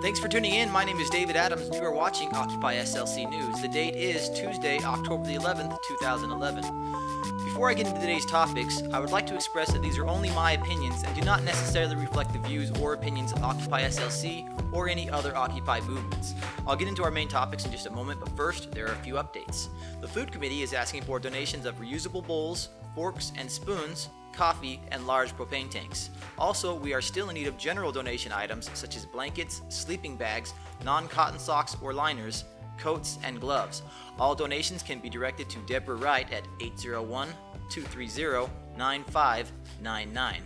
Thanks for tuning in. My name is David Adams, and you are watching Occupy SLC News. The date is Tuesday, October the 11th, 2011. Before I get into today's topics, I would like to express that these are only my opinions and do not necessarily reflect the views or opinions of Occupy SLC or any other Occupy movements. I'll get into our main topics in just a moment, but first, there are a few updates. The Food Committee is asking for donations of reusable bowls, forks and spoons, coffee, and large propane tanks. Also, we are still in need of general donation items such as blankets, sleeping bags, non-cotton socks or liners, coats, and gloves. All donations can be directed to Deborah Wright at 801-230-9599.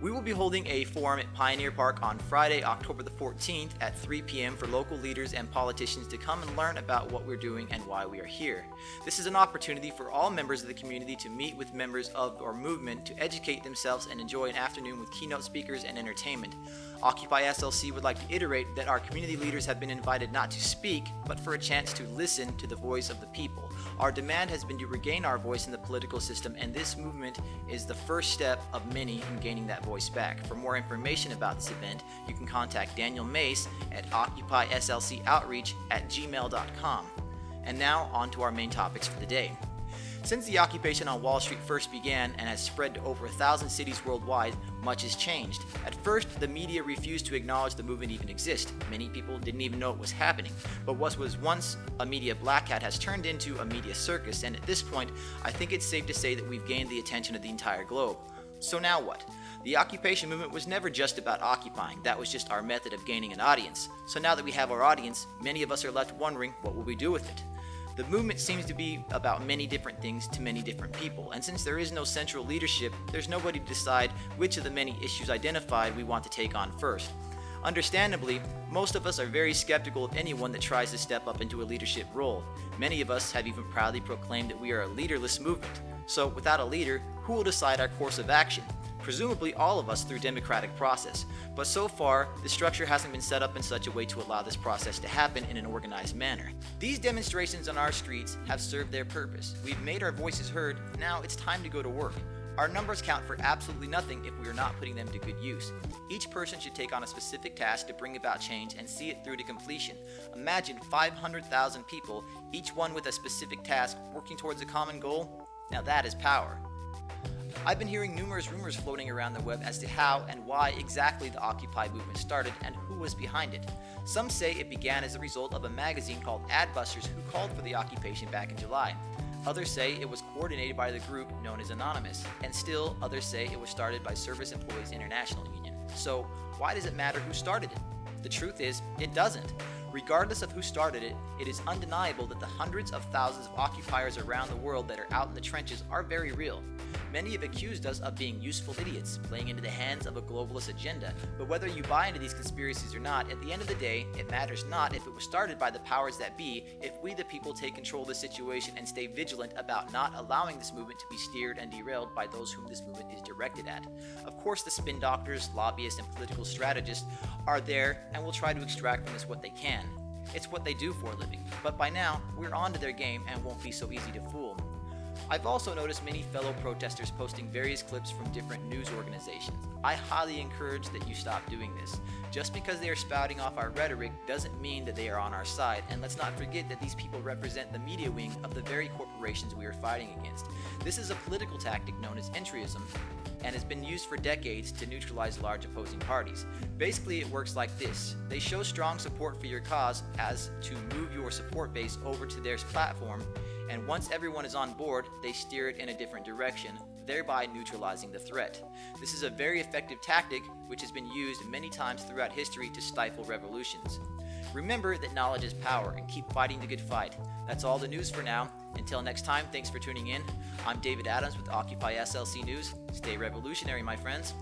We will be holding a forum at Pioneer Park on Friday, October the 14th at 3 p.m. for local leaders and politicians to come and learn about what we're doing and why we are here. This is an opportunity for all members of the community to meet with members of our movement, to educate themselves and enjoy an afternoon with keynote speakers and entertainment. Occupy SLC would like to iterate that our community leaders have been invited not to speak, but for a chance to listen to the voice of the people. Our demand has been to regain our voice in the political system, and this movement is the first step of many in gaining that voice back. For more information about this event, you can contact Daniel Mace at occupyslcoutreach@gmail.com. And now, on to our main topics for the day. Since the occupation on Wall Street first began and has spread to over 1,000 cities worldwide, much has changed. At first, the media refused to acknowledge the movement even exists. Many people didn't even know it was happening. But what was once a media black hat has turned into a media circus, and at this point, I think it's safe to say that we've gained the attention of the entire globe. So now what? The occupation movement was never just about occupying. That was just our method of gaining an audience. So now that we have our audience, many of us are left wondering, what will we do with it? The movement seems to be about many different things to many different people, and since there is no central leadership, there's nobody to decide which of the many issues identified we want to take on first. Understandably, most of us are very skeptical of anyone that tries to step up into a leadership role. Many of us have even proudly proclaimed that we are a leaderless movement. So without a leader, who will decide our course of action? Presumably all of us through democratic process. But so far, the structure hasn't been set up in such a way to allow this process to happen in an organized manner. These demonstrations on our streets have served their purpose. We've made our voices heard, now it's time to go to work. Our numbers count for absolutely nothing if we are not putting them to good use. Each person should take on a specific task to bring about change and see it through to completion. Imagine 500,000 people, each one with a specific task, working towards a common goal. Now that is power. I've been hearing numerous rumors floating around the web as to how and why exactly the Occupy movement started and who was behind it. Some say it began as a result of a magazine called Adbusters who called for the occupation back in July. Others say it was coordinated by the group known as Anonymous, and still others say it was started by Service Employees International Union. So why does it matter who started it? The truth is, it doesn't. Regardless of who started it, it is undeniable that the hundreds of thousands of occupiers around the world that are out in the trenches are very real. Many have accused us of being useful idiots, playing into the hands of a globalist agenda, but whether you buy into these conspiracies or not, at the end of the day, it matters not if it was started by the powers that be, if we the people take control of the situation and stay vigilant about not allowing this movement to be steered and derailed by those whom this movement is directed at. Of course, the spin doctors, lobbyists, and political strategists are there and will try to extract from us what they can. It's what they do for a living, but by now, we're onto their game and won't be so easy to fool. I've also noticed many fellow protesters posting various clips from different news organizations. I highly encourage that you stop doing this. Just because they are spouting off our rhetoric doesn't mean that they are on our side, and let's not forget that these people represent the media wing of the very corporations we are fighting against. This is a political tactic known as entryism, and has been used for decades to neutralize large opposing parties. Basically, it works like this. They show strong support for your cause as to move your support base over to their platform, and once everyone is on board, they steer it in a different direction, thereby neutralizing the threat. This is a very effective tactic which has been used many times throughout history to stifle revolutions. Remember that knowledge is power, and keep fighting the good fight. That's all the news for now. Until next time, thanks for tuning in. I'm David Adams with Occupy SLC News. Stay revolutionary, my friends.